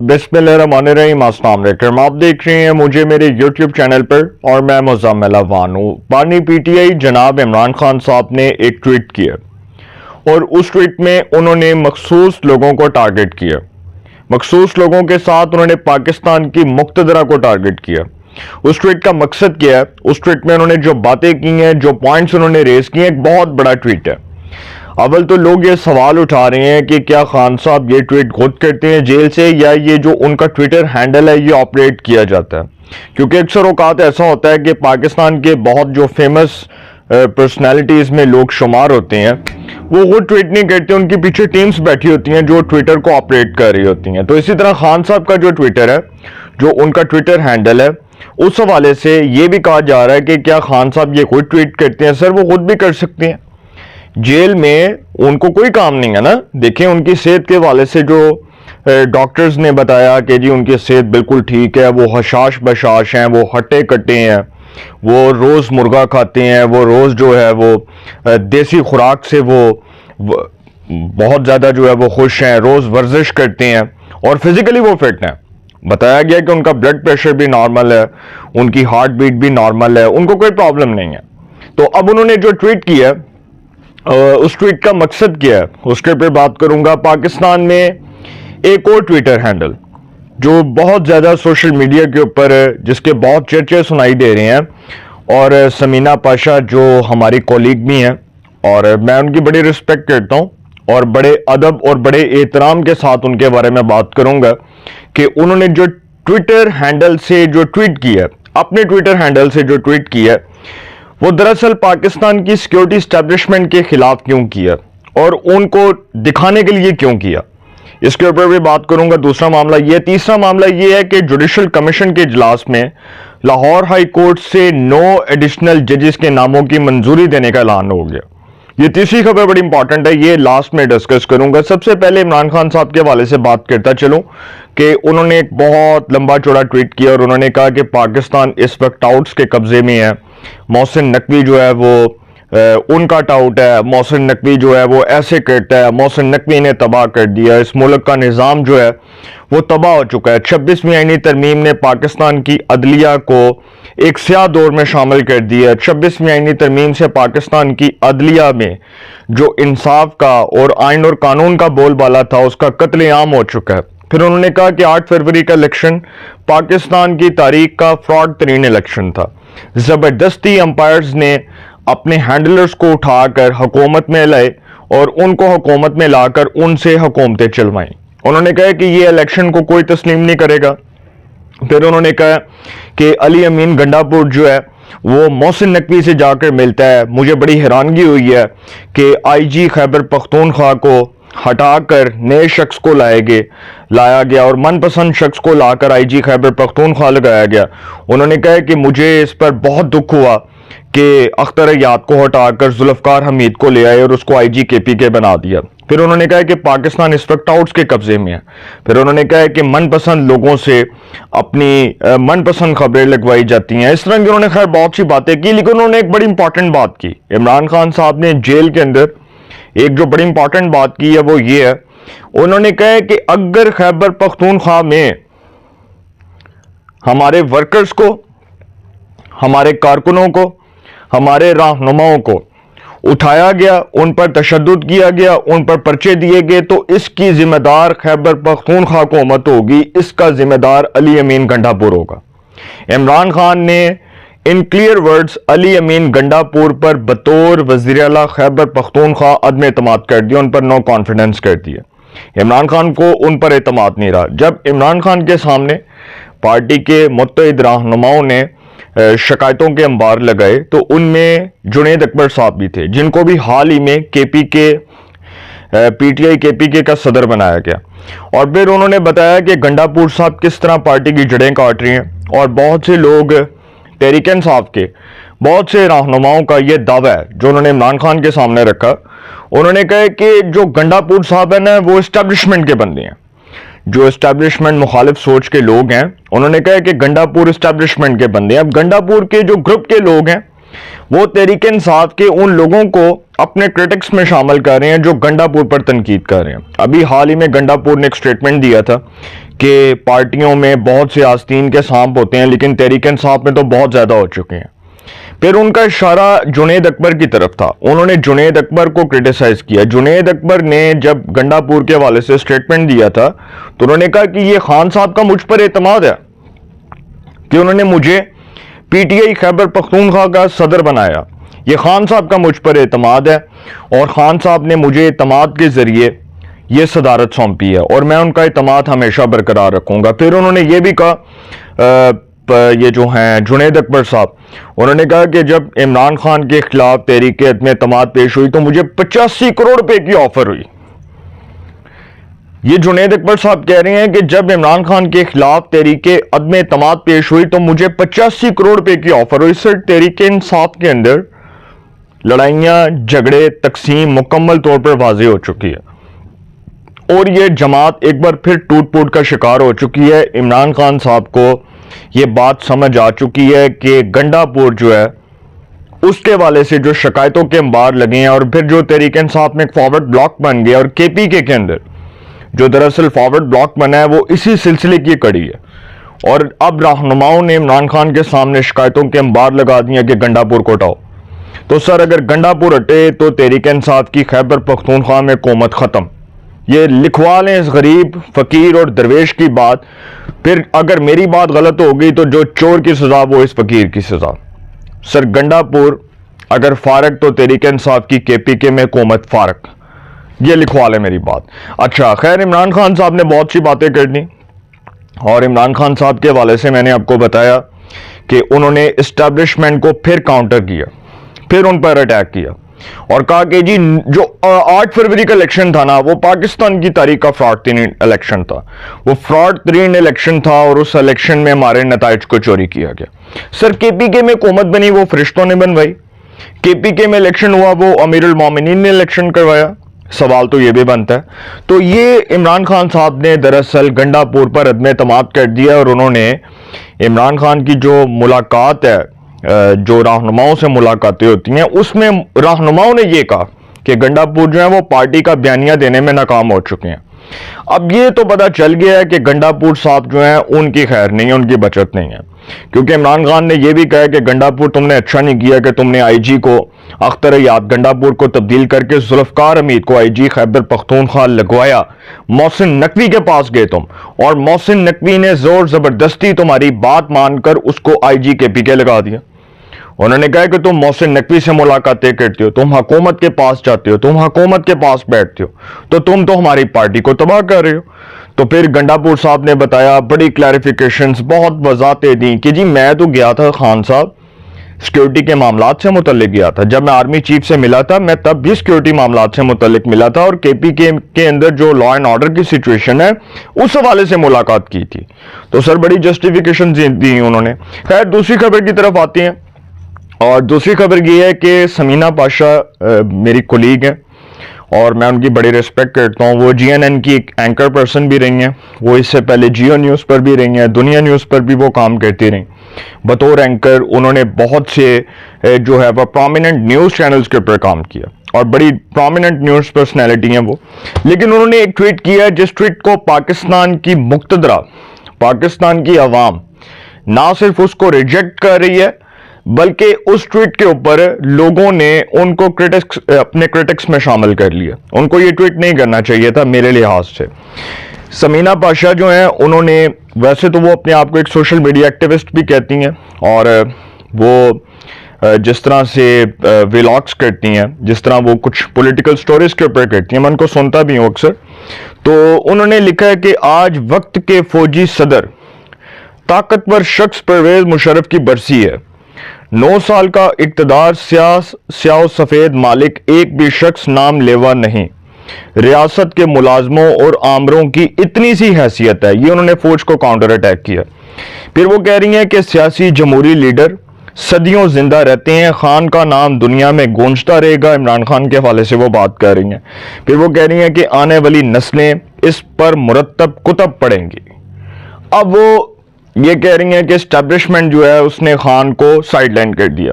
बिस्मिल्लाहिर्रहमानिर्रहीम। अस्सलाम वालेकुम। आप देख रहे हैं मुझे मेरे YouTube चैनल पर और मैं मुज़म्मिल अवान हूँ। बानी पीटीआई जनाब इमरान खान साहब ने एक ट्वीट किया और उस ट्वीट में उन्होंने मखसूस लोगों को टारगेट किया। मखसूस लोगों के साथ उन्होंने पाकिस्तान की मुक़्तदरा को टारगेट किया। उस ट्वीट का मकसद क्या है? उस ट्वीट में उन्होंने जो बातें की हैं, जो पॉइंट्स उन्होंने रेज किए हैं, एक बहुत बड़ा ट्वीट है। अव्वल तो लोग ये सवाल उठा रहे हैं कि क्या खान साहब ये ट्वीट खुद करते हैं जेल से, या ये जो उनका ट्विटर हैंडल है ये ऑपरेट किया जाता है। क्योंकि अक्सर औकात ऐसा होता है कि पाकिस्तान के बहुत जो फेमस पर्सनैलिटीज़ में लोग शुमार होते हैं वो खुद ट्वीट नहीं करते, उनके पीछे टीम्स बैठी होती हैं जो ट्विटर को ऑपरेट कर रही होती हैं। तो इसी तरह खान साहब का जो ट्विटर है, जो उनका ट्विटर हैंडल है, उस हवाले से ये भी कहा जा रहा है कि क्या खान साहब ये खुद ट्वीट करते हैं? सर, वो खुद भी कर सकते हैं। जेल में उनको कोई काम नहीं है ना। देखें, उनकी सेहत के हवाले से जो डॉक्टर्स ने बताया कि जी उनकी सेहत बिल्कुल ठीक है, वो हशाश बशाश हैं, वो हट्टे कट्टे हैं, वो रोज़ मुर्गा खाते हैं, वो रोज़ जो है वो देसी खुराक से वो बहुत ज़्यादा जो है वो खुश हैं, रोज़ वर्जिश करते हैं और फिज़िकली वो फिट हैं। बताया गया कि उनका ब्लड प्रेशर भी नॉर्मल है, उनकी हार्ट बीट भी नॉर्मल है, उनको कोई प्रॉब्लम नहीं है। तो अब उन्होंने जो ट्वीट किया, उस ट्वीट का मकसद क्या है उसके पे बात करूंगा। पाकिस्तान में एक और ट्विटर हैंडल जो बहुत ज़्यादा सोशल मीडिया के ऊपर, जिसके बहुत चर्चे सुनाई दे रहे हैं, और समीना पाशा जो हमारी कॉलीग भी हैं और मैं उनकी बड़ी रिस्पेक्ट करता हूं और बड़े अदब और बड़े एहतराम के साथ उनके बारे में बात करूंगा कि उन्होंने जो ट्विटर हैंडल से जो ट्वीट किया, अपने ट्विटर हैंडल से जो ट्वीट किया, वो दरअसल पाकिस्तान की सिक्योरिटी एस्टेब्लिशमेंट के खिलाफ क्यों किया और उनको दिखाने के लिए क्यों किया, इसके ऊपर भी बात करूंगा। दूसरा मामला ये, तीसरा मामला ये है कि जुडिशल कमीशन के इजलास में लाहौर हाई कोर्ट से 9 एडिशनल जजेस के नामों की मंजूरी देने का ऐलान हो गया। ये तीसरी खबर बड़ी इंपॉर्टेंट है, ये लास्ट में डिस्कस करूंगा। सबसे पहले इमरान खान साहब के हवाले से बात करता चलूं कि उन्होंने एक बहुत लंबा चौड़ा ट्वीट किया और उन्होंने कहा कि पाकिस्तान इस वक्त आउट्स के कब्जे में है। मोहसिन नकवी जो है वो उनका टाउट है, मोहसिन नकवी जो है वो ऐसे करता है, मोहसिन नकवी ने तबाह कर दिया, इस मुल्क का निज़ाम जो है वो तबाह हो चुका है। 26वीं आईनी तरमीम ने पाकिस्तान की अदलिया को एक स्याह दौर में शामिल कर दिया। 26वीं आईनी तरमीम से पाकिस्तान की अदलिया में जो इंसाफ का और आइन और कानून का बोलबाला था उसका कत्लेआम हो चुका है। फिर उन्होंने कहा कि 8 फरवरी का इलेक्शन पाकिस्तान की तारीख का फ्रॉड तरीन इलेक्शन था। ज़बरदस्ती अंपायर्स ने अपने हैंडलर्स को उठाकर हुकूमत में लाए और उनको हुकूमत में लाकर उनसे हुकूमतें चलवाई। उन्होंने कहा कि ये इलेक्शन को कोई तस्लीम नहीं करेगा। फिर उन्होंने कहा कि अली अमीन गंडापुर जो है वो मोहसिन नकवी से जाकर मिलता है। मुझे बड़ी हैरानगी हुई है कि आईजी खैबर पख्तूनख्वा को हटाकर नए शख्स को लाया गया और मनपसंद शख्स को लाकर आईजी खैबर पख्तूनख्वा लगाया गया। उन्होंने कहा कि मुझे इस पर बहुत दुख हुआ कि अख्तर याद को हटाकर जुल्फकार हमीद को ले आए और उसको आईजी केपीके बना दिया। फिर उन्होंने कहा कि पाकिस्तान इस वक्त आउट्स के कब्जे में है। फिर उन्होंने कहा कि मनपसंद लोगों से अपनी मनपसंद खबरें लगवाई जाती हैं। इस तरह की उन्होंने खैर बहुत सी बातें की, लेकिन उन्होंने एक बड़ी इंपॉर्टेंट बात की। इमरान खान साहब ने जेल के अंदर एक जो बड़ी इंपॉर्टेंट बात की है वो ये है, उन्होंने कहा कि अगर खैबर पख्तूनख्वा में हमारे वर्कर्स को, हमारे कारकुनों को, हमारे रहनुमाओं को उठाया गया, उन पर तशद्दुद किया गया, उन पर पर्चे दिए गए, तो इसकी जिम्मेदार खैबर पख्तूनख्वा हुकूमत होगी, इसका जिम्मेदार अली अमीन गंडापुर होगा। इमरान खान ने इन क्लियर वर्ड्स अली अमीन गंडापुर पर बतौर वज़ीर आला खैबर पख्तूनख्वा अदम एतमाद कर दिया, उन पर नो कॉन्फिडेंस कर दिया। इमरान खान को उन पर एतमाद नहीं रहा। जब इमरान खान के सामने पार्टी के मुत्तहिद रहनुमाओं ने शिकायतों के अंबार लगाए तो उनमें जुनैद अकबर साहब भी थे, जिनको भी हाल ही में पीटीआई केपीके का सदर बनाया गया। और फिर उन्होंने बताया कि गंडापुर साहब किस तरह पार्टी की जड़ें काट रही हैं और बहुत से लोग, तहरीक इंसाफ के बहुत से रहनुमाओं का ये दावा है जो उन्होंने इमरान खान के सामने रखा। उन्होंने कहा कि जो गंडापुर साहब है ना वो इस्टेब्लिशमेंट के बंदे हैं, जो इस्टेब्लिशमेंट मुखालिफ सोच के लोग हैं। उन्होंने कहा कि गंडापुर इस्टेब्लिशमेंट के बंदे हैं। अब गंडापुर के जो ग्रुप के लोग हैं वो तहरीक इंसाफ के उन लोगों को अपने क्रिटिक्स में शामिल कर रहे हैं जो गंडापुर पर तनकीद कर रहे हैं। अभी हाल ही में गंडापुर ने एक स्टेटमेंट दिया था कि पार्टियों में बहुत से आस्तीन के सांप होते हैं, लेकिन तहरीक इंसाफ में तो बहुत ज़्यादा हो चुके हैं। फिर उनका इशारा जुनैद अकबर की तरफ था। उन्होंने जुनैद अकबर को क्रिटिसाइज किया। जुनैद अकबर ने जब गंडापुर के हवाले से स्टेटमेंट दिया था तो उन्होंने कहा कि ये खान साहब का मुझ पर एतमाद है कि उन्होंने मुझे पीटीआई खैबर पख्तूनख्वा का सदर बनाया। ये खान साहब का मुझ पर एतमाद है और खान साहब ने मुझे एतमाद के जरिए ये सदारत सौंपी है और मैं उनका एतमाद हमेशा बरकरार रखूंगा। फिर उन्होंने ये भी कहा, ये जो हैं जुनैद अकबर साहब, उन्होंने कहा कि जब इमरान खान के खिलाफ तहरीक अदम एतमाद पेश हुई तो मुझे 85 करोड़ रुपए की ऑफर हुई। ये जुनैद अकबर साहब कह रहे हैं कि जब इमरान खान के खिलाफ तहरीक अदम एतमाद पेश हुई तो मुझे 85 करोड़ रुपए की ऑफर हुई। सर, तहरीक इंसाफ के अंदर लड़ाइयां, झगड़े, तकसीम मुकम्मल तौर पर वाज़ेह हो चुकी है और ये जमात एक बार फिर टूट फूट का शिकार हो चुकी है। इमरान खान साहब को ये बात समझ आ चुकी है कि गंडापुर जो है उसके हवाले से जो शिकायतों के अंबार लगे हैं और फिर जो तहरीक इंसाफ में एक फॉरवर्ड ब्लॉक बन गया और केपीके के अंदर जो दरअसल फॉरवर्ड ब्लॉक बना है वो इसी सिलसिले की कड़ी है। और अब रहनुमाओं ने इमरान खान के सामने शिकायतों के अंबार लगा दिया कि गंडापुर को हटाओ। तो सर, अगर गंडापुर हटे तो तहरीक इंसाफ की खैबर पख्तूनख्वा में हुकूमत खत्म। ये लिखवा लें इस गरीब, फकीर और दरवेश की बात। फिर अगर मेरी बात गलत हो गई तो जो चोर की सजा वो इस फकीर की सजा। सर, गंडापुर अगर फारक तो तहरीक इंसाफ की केपीके में हुकूमत फारक। ये लिखवा लें मेरी बात। अच्छा, खैर, इमरान खान साहब ने बहुत सी बातें कर दी और इमरान खान साहब के हवाले से मैंने आपको बताया कि उन्होंने इस्टेब्लिशमेंट को फिर काउंटर किया, फिर उन पर अटैक किया और कहा कि जी जो 8 फरवरी का इलेक्शन था ना, वो पाकिस्तान की तारीख का फ्रॉड तरीन इलेक्शन था। वो फ्रॉड तरीन इलेक्शन था और उस इलेक्शन में हमारे नताइज को चोरी किया गया। सर, केपीके में हुकूमत बनी वो फरिश्तों ने बनवाई। केपीके में इलेक्शन हुआ वो अमीरुल मोमिनीन ने इलेक्शन करवाया। सवाल तो ये भी बनता है। तो ये इमरान खान साहब ने दरअसल गंडापुर पर अदम एतमाद कर दिया और उन्होंने इमरान खान की जो मुलाकात है, जो रहनुमाओं से मुलाकातें होती हैं, उसमें रहनुमाओं ने ये कहा कि गंडापुर जो है वो पार्टी का बयानिया देने में नाकाम हो चुके हैं। अब ये तो पता चल गया है कि गंडापुर साहब जो है उनकी खैर नहीं है, उनकी बचत नहीं है, क्योंकि इमरान खान ने यह भी कहा कि गंडापुर तुमने अच्छा नहीं किया कि तुमने आईजी को अख्तर याद गंडापुर को तब्दील करके जुल्फकार हमीद को आईजी खैबर पख्तूनख्वा लगवाया। मोहसिन नकवी के पास गए तुम और मोहसिन नकवी ने जोर जबरदस्ती तुम्हारी बात मानकर उसको आईजी केपीके लगा दिया। उन्होंने कहा कि तुम मोहसिन नकवी से मुलाकातें करते हो, तुम हुकूमत के पास जाते हो, तुम हुकूमत के पास बैठते हो, तो तुम तो हमारी पार्टी को तबाह कर रहे हो। तो फिर गंडापुर साहब ने बताया, बड़ी क्लैरिफिकेशंस, बहुत वजाहतें दी कि जी मैं तो गया था खान साहब सिक्योरिटी के मामलात से मुतल्लिक गया था। जब मैं आर्मी चीफ से मिला था मैं तब भी सिक्योरिटी मामलात से मुतल्लिक मिला था और केपीके के अंदर जो लॉ एंड ऑर्डर की सिचुएशन है उस हवाले से मुलाकात की थी। तो सर, बड़ी जस्टिफिकेशन दी उन्होंने। खैर, दूसरी खबर की तरफ आती हैं और दूसरी खबर ये है कि समीना पाशा मेरी कोलीग हैं और मैं उनकी बड़ी रिस्पेक्ट करता हूँ। वो जीएनएन की एक एंकर पर्सन भी रही हैं। वो इससे पहले जियो न्यूज़ पर भी रही हैं, दुनिया न्यूज़ पर भी वो काम करती रहीं। बतौर एंकर उन्होंने बहुत से जो है वह प्रोमिनेंट न्यूज़ चैनल्स के ऊपर काम किया और बड़ी प्रोमिनेंट न्यूज़ पर्सनैलिटी हैं वो। लेकिन उन्होंने एक ट्वीट किया जिस ट्वीट को पाकिस्तान की मुक्तदरा, पाकिस्तान की आवाम ना सिर्फ उसको रिजेक्ट कर रही है बल्कि उस ट्वीट के ऊपर लोगों ने उनको अपने क्रिटिक्स में शामिल कर लिया। उनको ये ट्वीट नहीं करना चाहिए था मेरे लिहाज से। समीना पाशा जो हैं, उन्होंने, वैसे तो वो अपने आप को एक सोशल मीडिया एक्टिविस्ट भी कहती हैं और वो जिस तरह से व्लॉग्स करती हैं, जिस तरह वो कुछ पॉलिटिकल स्टोरीज के ऊपर करती हैं, मैं उनको सुनता भी हूँ अक्सर। तो उन्होंने लिखा है कि आज वक्त के फौजी सदर ताकतवर शख्स परवेज मुशर्रफ की बरसी है। 9 साल का इक्तदार, स्याह सफेद मालिक, एक भी शख्स नाम लेवा नहीं। रियासत के मुलाजमों और आमरों की इतनी सी हैसियत है। ये उन्होंने फौज को काउंटर अटैक किया। फिर वो कह रही हैं कि सियासी जमहूरी लीडर सदियों जिंदा रहते हैं, खान का नाम दुनिया में गूंजता रहेगा। इमरान खान के हवाले से वो बात कर रही हैं। फिर वो कह रही हैं कि आने वाली नस्लें इस पर मुरत्तब कुतब पढ़ेंगी। अब वो ये कह रही हैं कि एस्टैब्लिशमेंट जो है उसने खान को साइडलाइन कर दिया।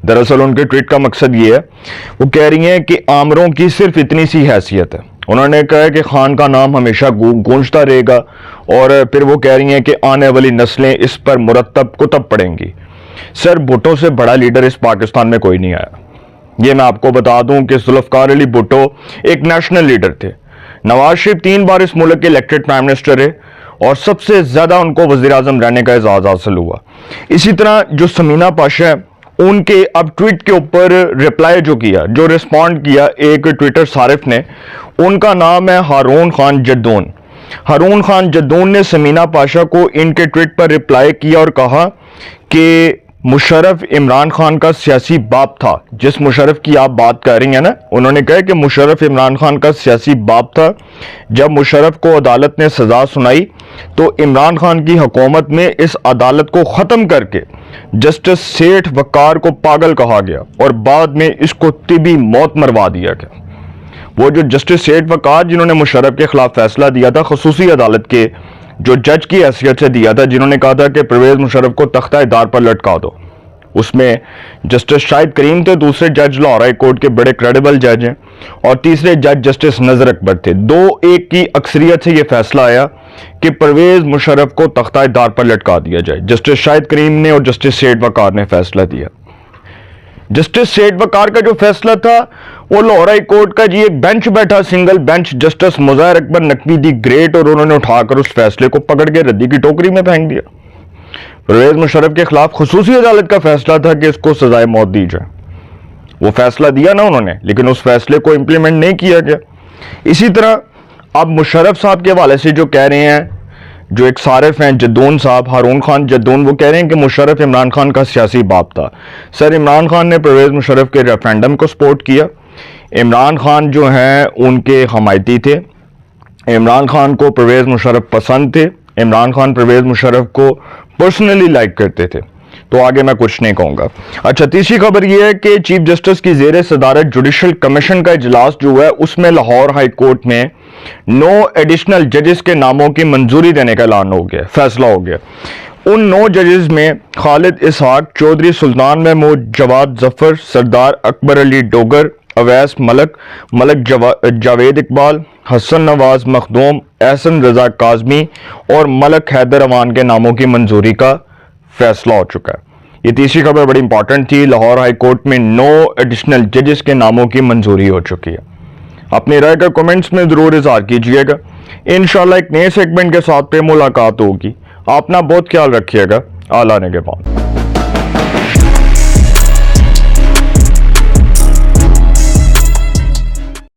दरअसल उनके ट्वीट का मकसद ये है, वो कह रही हैं कि आमरों की सिर्फ इतनी सी हैसियत है उन्होंने कहा कि खान का नाम हमेशा गूंजता रहेगा और फिर वो कह रही हैं कि आने वाली नस्लें इस पर मुरत्तब कुतब पड़ेंगी। सर, भुट्टो से बड़ा लीडर इस पाकिस्तान में कोई नहीं आया। ये मैं आपको बता दूं कि जुल्फकार अली भुट्टो एक नेशनल लीडर थे। नवाज शरीफ 3 बार इस मुल्क के इलेक्टेड प्राइम मिनिस्टर है और सबसे ज्यादा उनको वजीर आजम रहने का एजाज हासिल हुआ। इसी तरह जो समीना पाशा है, उनके अब ट्वीट के ऊपर रिप्लाई जो किया, जो रिस्पॉन्ड किया एक ट्विटर सारिफ ने, उनका नाम है हारून खान जद्दून। हारून खान जद्दून ने समीना पाशा को इनके ट्वीट पर रिप्लाई किया और कहा कि मुशर्रफ इमरान खान का सियासी बाप था। जिस मुशर्रफ की आप बात कर रही हैं ना, उन्होंने कहा कि मुशर्रफ इमरान खान का सियासी बाप था। जब मुशर्रफ को अदालत ने सजा सुनाई तो इमरान खान की हुकूमत में इस अदालत को ख़त्म करके जस्टिस सेठ वकार को पागल कहा गया और बाद में इसको तिबी मौत मरवा दिया गया। वो जो जस्टिस सेठ वकार जिन्होंने मुशर्रफ के खिलाफ फैसला दिया था, खसूसी अदालत के जो जज की हैसियत से दिया था, जिन्होंने कहा था कि परवेज मुशर्रफ को तख्ता-ए-दार पर लटका दो, उसमें जस्टिस शाहिद करीम थे, दूसरे जज लाहौर हाई कोर्ट के बड़े क्रेडिबल जज हैं और तीसरे जज जस्टिस नजर अकबर थे। 2-1 की अक्सरियत से यह फैसला आया कि परवेज मुशर्रफ को तख्ता-ए-दार पर लटका दिया जाए। जस्टिस शाहिद करीम ने और जस्टिस सेठ वकार ने फैसला दिया। जस्टिस सेठ वकार का जो फैसला था वो लाहौर हाई कोर्ट का जी एक बेंच बैठा, single bench, justice Mazahar Akbar Naqvi the great, और उन्होंने उठाकर उस फैसले को पकड़ के रद्दी की टोकरी में फेंक दिया। परवेज मुशर्रफ के खिलाफ खसूसी अदालत का फैसला था कि इसको सजाए मौत दी जाए। वो फैसला दिया ना उन्होंने, लेकिन उस फैसले को इंप्लीमेंट नहीं किया गया। इसी तरह अब मुशर्रफ साहब के हवाले से जो कह रहे हैं, जो एक सारिफ हैं जद्दून साहब, हारून खान जद्दून, वो कह रहे हैं कि मुशर्रफ इमरान खान का सियासी बाप था। सर, इमरान खान ने परवेज मुशर्रफ के रेफरेंडम को सपोर्ट किया। इमरान खान जो हैं उनके हमायती थे। इमरान खान को परवेज मुशर्रफ पसंद थे। इमरान खान परवेज मुशर्रफ को पर्सनली लाइक करते थे। तो आगे मैं कुछ नहीं कहूँगा। अच्छा, तीसरी खबर यह है कि चीफ जस्टिस की जेर सदारत जुडिशल कमीशन का इजलास जो है उसमें लाहौर हाई कोर्ट में 9 एडिशनल जजेस के नामों की मंजूरी देने का ऐलान हो गया, फैसला हो गया। उन 9 जजेस में खालिद इसहाक, चौधरी सुल्तान महमूद, जवाद जफर, सरदार अकबर अली डोगर, अवैस मलक, जावेद इकबाल, हसन नवाज मखदूम, एहसन रजा काजमी और मलक हैदर अमान के नामों की मंजूरी का फैसला हो चुका है। ये तीसरी खबर बड़ी इंपॉर्टेंट थी। लाहौर हाई कोर्ट में 9 एडिशनल जजेस के नामों की मंजूरी हो चुकी है। अपनी राय का कमेंट्स में जरूर इजहार कीजिएगा। इंशाल्लाह एक नए सेगमेंट के साथ पे मुलाकात होगी। अपना बहुत ख्याल रखिएगा। आला निगहबान।